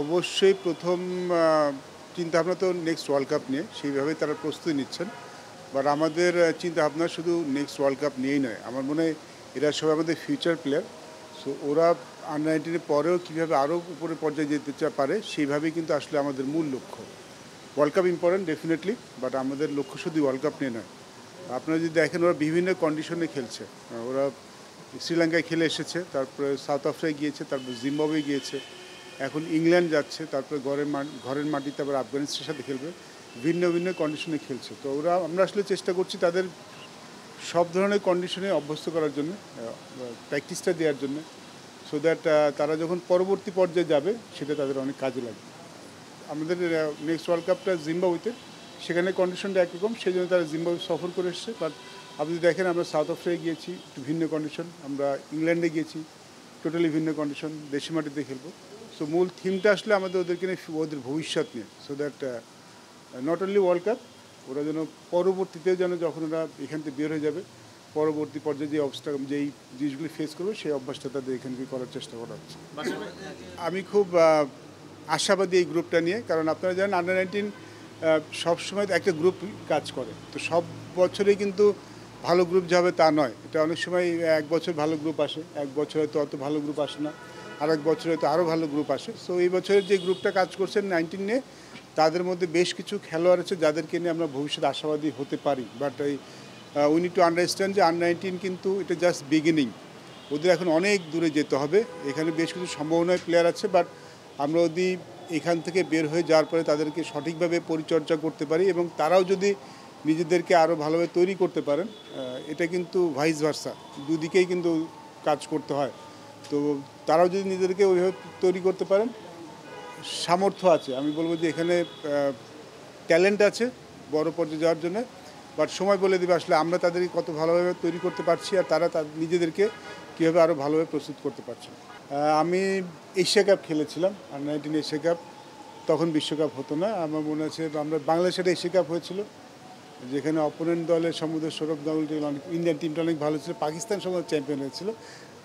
অবশ্যই প্রথম চিন্তাভাবনা তো নেক্সট ওয়ার্ল্ড কাপ নিয়ে, সেইভাবেই তারা প্রস্তুতি নিচ্ছেন। বাট আমাদের চিন্তাভাবনা শুধু নেক্সট ওয়ার্ল্ড কাপ নিয়েই নয়। আমার মনে হয় এরা সবাই আমাদের ফিউচার প্লেয়ার। সো ওরা আন্ডার 19 এর পরেও কীভাবে আরও উপরের পর্যায়ে যেতে পারে, সেইভাবেই কিন্তু আসলে আমাদের মূল লক্ষ্য। World cup important definitely, but আমাদের লক্ষ্য শুধু ওয়ার্ল্ড কাপ নিয়ে নয়। আপনারা যদি দেখেন ওরা বিভিন্ন কন্ডিশনে খেলছে। ওরা শ্রীলঙ্কায় খেলে এসেছে, তারপরে সাউথ আফ্রিকায় গিয়েছে, তারপর জিম্বাবুয়ে গিয়েছে, এখন ইংল্যান্ড যাচ্ছে, তারপরে ঘরের মাটিতে আবার আফগানিস্তানের সাথে খেলবে। ভিন্ন ভিন্ন কন্ডিশনে খেলছে। তো আমরা আসলে চেষ্টা করছি তাদের সব ধরনের কন্ডিশনে অভ্যস্ত করার জন্য, প্র্যাকটিসটা দেওয়ার জন্য, সো দ্যাট তারা যখন পরবর্তী পর্যায়ে যাবে সেটা তাদের অনেক কাজে লাগবে। আমাদের নেক্সট ওয়ার্ল্ড কাপটা জিম্বাবুয়েতে, সেখানে কন্ডিশনটা একরকম, সেই জন্য তারা জিম্বাবুয়ে সফর করে এসছে। বাট আপনি দেখেন আমরা সাউথ আফ্রিকায় গিয়েছি, একটু ভিন্ন কন্ডিশন, আমরা ইংল্যান্ডে গিয়েছি, টোটালি ভিন্ন কন্ডিশন, দেশি মাটিতে খেলবো। সো মূল থিমটা আসলে আমাদের ওদেরকে নিয়ে, ওদের ভবিষ্যৎ নিয়ে, so that not only world cup, ওরা যেন পরবর্তীতেও যেন যখন ওরা এখান থেকে বের হয়ে যাবে, পরবর্তী পর্যায়ে যে যেই জিনিসগুলি ফেস করবে সেই অভ্যাসটা তাদের এখান থেকে করার চেষ্টা করা হচ্ছে। আমি খুব আশাবাদী এই গ্রুপটা নিয়ে, কারণ আপনারা জানেন আন্ডার 19 সবসময় একটা গ্রুপ কাজ করে। তো সব বছরেই কিন্তু ভালো গ্রুপ যাবে তা নয়। এটা অনেক সময় এক বছর ভালো গ্রুপ আসে, এক বছর হয়তো অত ভালো গ্রুপ আসে না, আর এক বছর হয়তো আরও ভালো গ্রুপ আসে। সো এই বছরের যে গ্রুপটা কাজ করছে 19 নিয়ে, তাদের মধ্যে বেশ কিছু খেলোয়াড় আছে যাদেরকে নিয়ে আমরা ভবিষ্যতে আশাবাদী হতে পারি। But we need to understand যে আন্ডার 19 কিন্তু এটা জাস্ট বিগিনিং, ওদের এখন অনেক দূরে যেতে হবে। এখানে বেশ কিছু সম্ভাবনায় প্লেয়ার আছে, বাট আমরা যদি এখান থেকে বের হয়ে যাওয়ার পরে তাদেরকে সঠিকভাবে পরিচর্যা করতে পারি এবং তারাও যদি নিজেদেরকে আরও ভালোভাবে তৈরি করতে পারেন, এটা কিন্তু ভাইস ভার্সা, দুদিকেই কিন্তু কাজ করতে হয়। তো তারাও যদি নিজেদেরকে ওইভাবে তৈরি করতে পারেন, সামর্থ্য আছে, আমি বলবো যে এখানে ট্যালেন্ট আছে বড় পর্যায়ে যাওয়ার জন্য। বাট সময় বলে দেবে আসলে আমরা তাদেরকে কত ভালোভাবে তৈরি করতে পারছি আর তারা নিজেদেরকে কীভাবে আরও ভালোভাবে প্রস্তুত করতে পারছে। আমি এশিয়া কাপ খেলেছিলাম, আন্ডার 19 এশিয়া কাপ, তখন বিশ্বকাপ হতো না। আমার মনে আছে আমরা বাংলাদেশের এশিয়া কাপ হয়েছিল, যেখানে অপোনেন্ট দলের সমুদ্র সৌরভ গাঙ্গুলি অনেক, ইন্ডিয়ান টিমটা অনেক ভালো ছিল, পাকিস্তান সময় চ্যাম্পিয়ন হয়েছিল।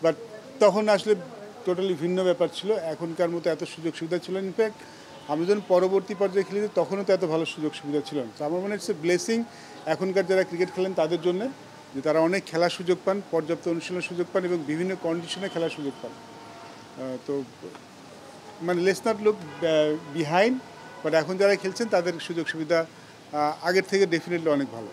বাট তখন আসলে টোটালি ভিন্ন ব্যাপার ছিল, এখনকার মতো এত সুযোগ সুবিধা ছিল। ইনফ্যাক্ট আমি যখন পরবর্তী পর্যায়ে খেলেছি তখনও তো এত ভালো সুযোগ সুবিধা ছিল না। তো আমার মনে হচ্ছে ব্লেসিং এখনকার যারা ক্রিকেট খেলেন তাদের জন্য, যে তারা অনেক খেলার সুযোগ পান, পর্যাপ্ত অনুশীলনের সুযোগ পান এবং বিভিন্ন কন্ডিশনে খেলার সুযোগ পান। তো মানে let's not look behind, but এখন যারা খেলছেন তাদের সুযোগ সুবিধা আগের থেকে ডেফিনেটলি অনেক ভালো।